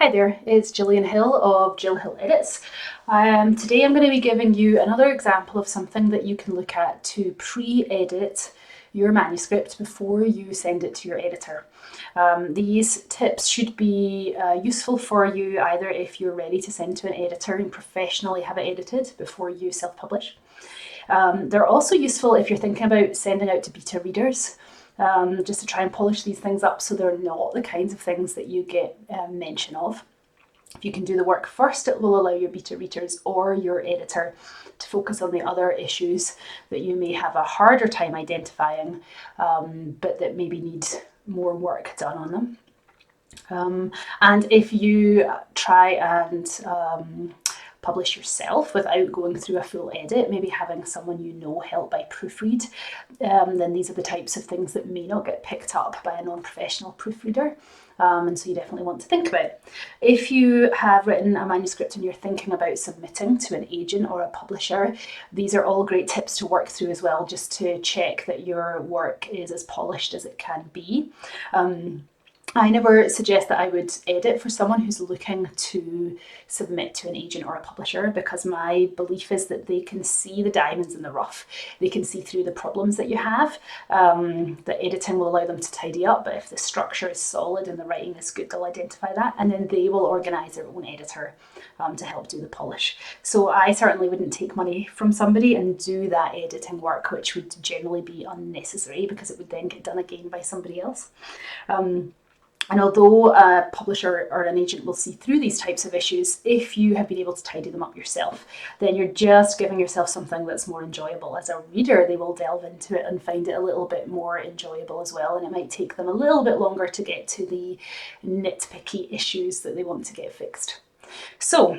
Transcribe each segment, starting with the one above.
Hi there, it's Gillian Hill of Jill Hill Edits. Today I'm going to be giving you another example of something that you can look at to pre-edit your manuscript before you send it to your editor. These tips should be useful for you either if you're ready to send to an editor and professionally have it edited before you self-publish. They're also useful if you're thinking about sending out to beta readers. Just to try and polish these things up so they're not the kinds of things that you get mention of. If you can do the work first, it will allow your beta readers or your editor to focus on the other issues that you may have a harder time identifying, but that maybe need more work done on them. And if you try and publish yourself without going through a full edit, maybe having someone you know help by proofread, then these are the types of things that may not get picked up by a non-professional proofreader. And so you definitely want to think about it. If you have written a manuscript and you're thinking about submitting to an agent or a publisher, these are all great tips to work through as well, just to check that your work is as polished as it can be. I never suggest that I would edit for someone who's looking to submit to an agent or a publisher, because my belief is that they can see the diamonds in the rough. They can see through the problems that you have. The editing will allow them to tidy up, but if the structure is solid and the writing is good, they'll identify that, and then they will organise their own editor to help do the polish. So I certainly wouldn't take money from somebody and do that editing work, which would generally be unnecessary because it would then get done again by somebody else. And although a publisher or an agent will see through these types of issues, if you have been able to tidy them up yourself, then you're just giving yourself something that's more enjoyable. As a reader, they will delve into it and find it a little bit more enjoyable as well, and it might take them a little bit longer to get to the nitpicky issues that they want to get fixed. So,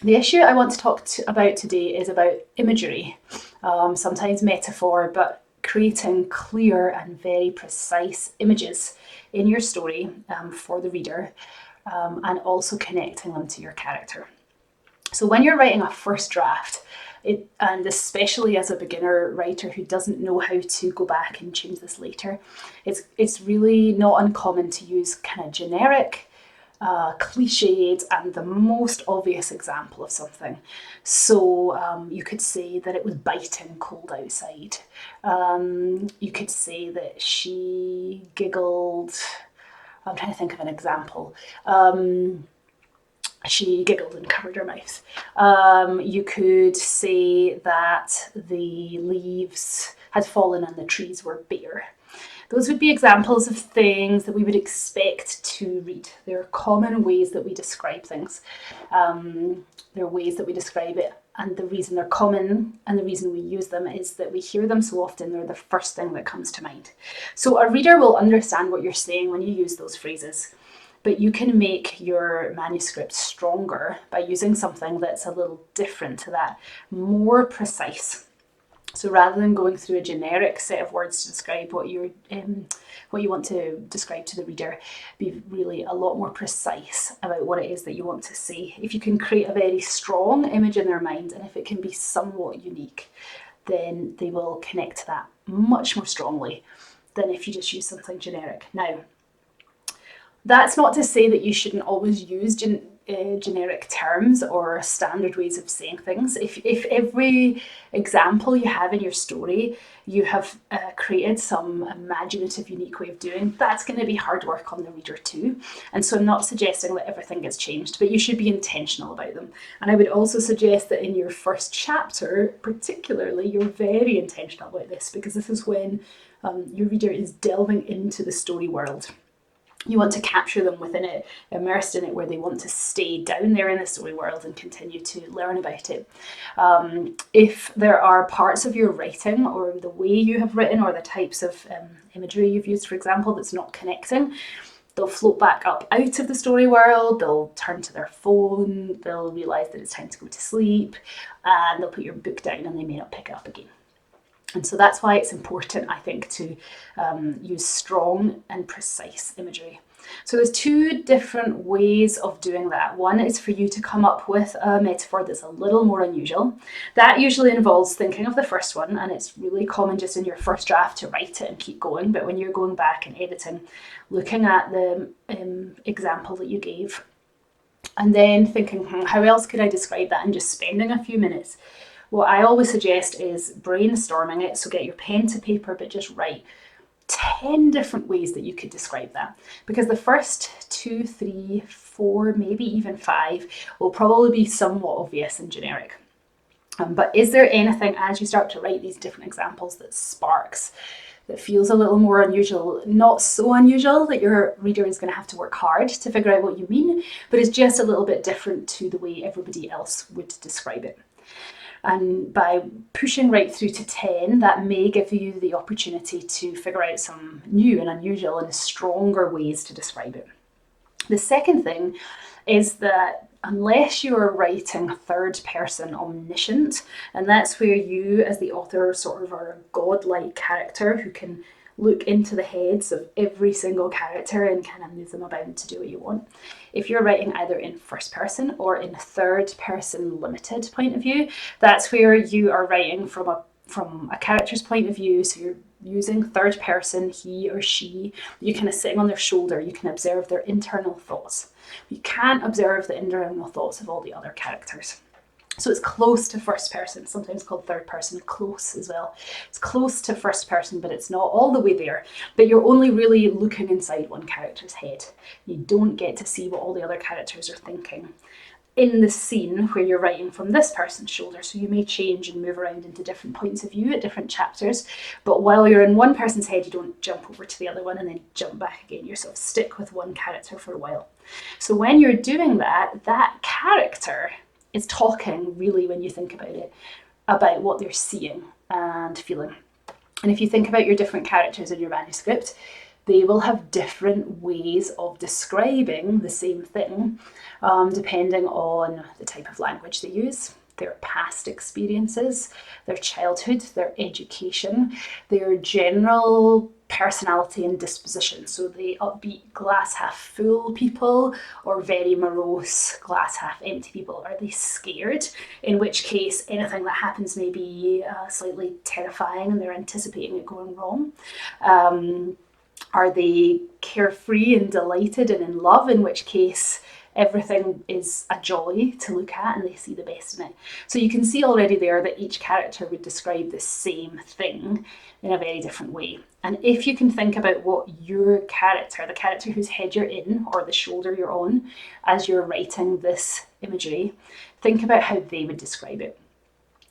the issue I want to talk about today is about imagery, sometimes metaphor, but creating clear and very precise images in your story for the reader, and also connecting them to your character. So when you're writing a first draft, and especially as a beginner writer who doesn't know how to go back and change this later, it's really not uncommon to use kind of generic, cliched and the most obvious example of something. So you could say that it was biting cold outside. You could say that she giggled. I'm trying to think of an example. She giggled and covered her mouth. You could say that the leaves had fallen and the trees were bare. Those would be examples of things that we would expect to read. They're common ways that we describe things. They're ways that we describe it, and the reason they're common and the reason we use them is that we hear them so often, they're the first thing that comes to mind. So a reader will understand what you're saying when you use those phrases, but you can make your manuscript stronger by using something that's a little different to that, more precise. So rather than going through a generic set of words to describe what you want to describe to the reader, be really a lot more precise about what it is that you want to say. If you can create a very strong image in their mind, and if it can be somewhat unique, then they will connect to that much more strongly than if you just use something generic. Now, that's not to say that you shouldn't always use generic terms or standard ways of saying things. If every example you have in your story you have created some imaginative, unique way of doing, that's going to be hard work on the reader too. And so I'm not suggesting that everything gets changed, but you should be intentional about them. And I would also suggest that in your first chapter, particularly, you're very intentional about this, because this is when your reader is delving into the story world. You want to capture them within it, immersed in it, where they want to stay down there in the story world and continue to learn about it. If there are parts of your writing or the way you have written or the types of imagery you've used, for example, that's not connecting, they'll float back up out of the story world, they'll turn to their phone, they'll realise that it's time to go to sleep, and they'll put your book down and they may not pick it up again. And so that's why it's important, I think, to use strong and precise imagery. So there's two different ways of doing that. One is for you to come up with a metaphor that's a little more unusual. That usually involves thinking of the first one, and it's really common just in your first draft to write it and keep going. But when you're going back and editing, looking at the example that you gave, And then thinking, how else could I describe that, and just spending a few minutes. What I always suggest is brainstorming it. So get your pen to paper, but just write 10 different ways that you could describe that. Because the first 2, 3, 4, maybe even 5 will probably be somewhat obvious and generic. But is there anything as you start to write these different examples that sparks, that feels a little more unusual, not so unusual that your reader is going to have to work hard to figure out what you mean, but it's just a little bit different to the way everybody else would describe it? And by pushing right through to 10, that may give you the opportunity to figure out some new and unusual and stronger ways to describe it. The second thing is that unless you are writing third person omniscient, and that's where you as the author sort of are a godlike character who can look into the heads of every single character and kind of move them about to do what you want. If you're writing either in first person or in third person limited point of view, that's where you are writing from a character's point of view. So you're using third person, he or she. You're kind of sitting on their shoulder. You can observe their internal thoughts. You can't observe the internal thoughts of all the other characters. So it's close to first person, sometimes called third person, close as well. It's close to first person, but it's not all the way there. But you're only really looking inside one character's head. You don't get to see what all the other characters are thinking in the scene where you're writing from this person's shoulder. So you may change and move around into different points of view at different chapters, but while you're in one person's head, you don't jump over to the other one and then jump back again. You sort of stick with one character for a while. So when you're doing that, that character is talking, really, when you think about it, about what they're seeing and feeling. And if you think about your different characters in your manuscript, they will have different ways of describing the same thing, depending on the type of language they use, their past experiences, their childhood, their education, their general personality and disposition. So the upbeat glass half full people, or very morose glass half empty people. Are they scared? In which case anything that happens may be slightly terrifying and they're anticipating it going wrong. Are they carefree and delighted and in love? In which case everything is a joy to look at and they see the best in it. So you can see already there that each character would describe the same thing in a very different way. And if you can think about what your character, the character whose head you're in or the shoulder you're on as you're writing this imagery, think about how they would describe it.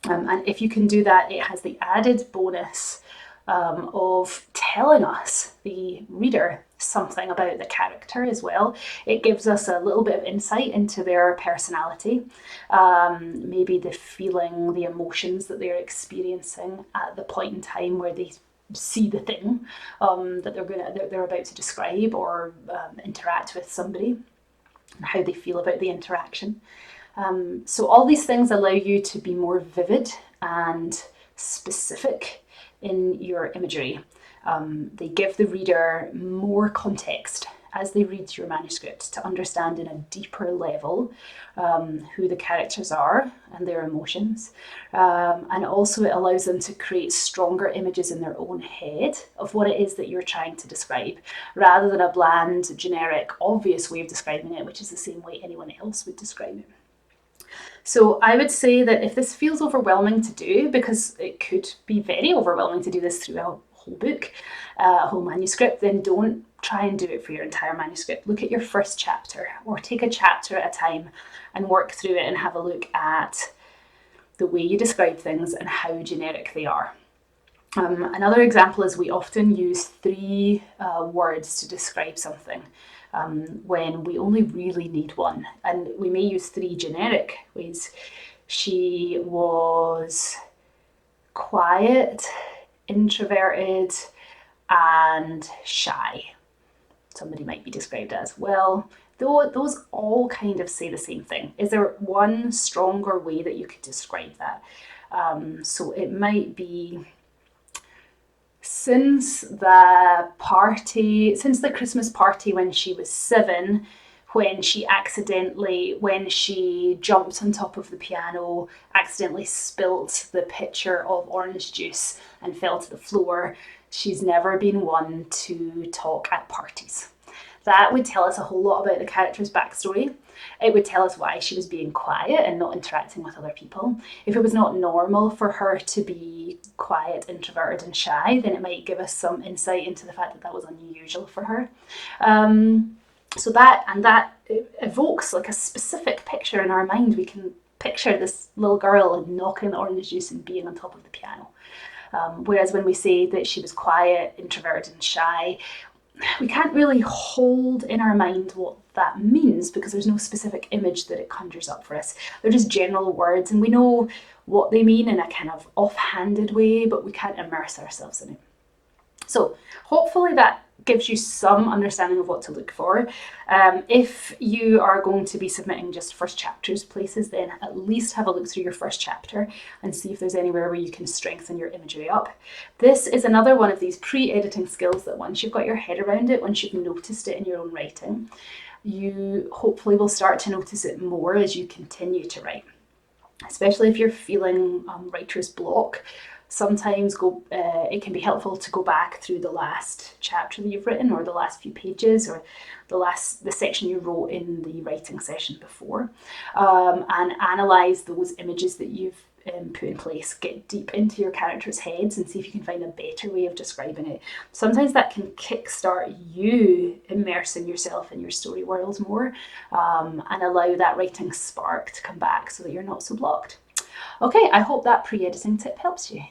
And if you can do that, it has the added bonus of telling us, the reader, something about the character as well. It gives us a little bit of insight into their personality, maybe the feeling, the emotions that they're experiencing at the point in time where they see the thing that they're about to describe or interact with somebody, and how they feel about the interaction. So all these things allow you to be more vivid and specific in your imagery. They give the reader more context as they read your manuscript to understand in a deeper level who the characters are and their emotions. And also it allows them to create stronger images in their own head of what it is that you're trying to describe, rather than a bland, generic, obvious way of describing it, which is the same way anyone else would describe it. So I would say that if this feels overwhelming to do, because it could be very overwhelming to do this through a whole book, a whole manuscript, then don't try and do it for your entire manuscript. Look at your first chapter, or take a chapter at a time and work through it and have a look at the way you describe things and how generic they are. Another example is we often use 3 words to describe something when we only really need one. And we may use 3 generic ways. She was quiet, introverted, and shy. Somebody might be described as, well, those all kind of say the same thing. Is there one stronger way that you could describe that? So it might be, since the Christmas party when she was 7, when she jumped on top of the piano, accidentally spilt the pitcher of orange juice and fell to the floor, she's never been one to talk at parties. That would tell us a whole lot about the character's backstory. It would tell us why she was being quiet and not interacting with other people. If it was not normal for her to be quiet, introverted, and shy, then it might give us some insight into the fact that that was unusual for her. So that evokes like a specific picture in our mind. We can picture this little girl knocking the orange juice and being on top of the piano. Whereas when we say that she was quiet, introverted, and shy, we can't really hold in our mind what that means because there's no specific image that it conjures up for us. They're just general words, and we know what they mean in a kind of offhanded way, but we can't immerse ourselves in it. So hopefully that gives you some understanding of what to look for. If you are going to be submitting just first chapters places, then at least have a look through your first chapter and see if there's anywhere where you can strengthen your imagery up. This is another one of these pre-editing skills that once you've got your head around it, once you've noticed it in your own writing, you hopefully will start to notice it more as you continue to write. Especially if you're feeling writer's block, sometimes it can be helpful to go back through the last chapter that you've written, or the last few pages, or the section you wrote in the writing session before, and analyze those images that you've put in place. Get deep into your characters' heads and see if you can find a better way of describing it. Sometimes that can kickstart you immersing yourself in your story world more, and allow that writing spark to come back so that you're not so blocked. Okay, I hope that pre-editing tip helps you.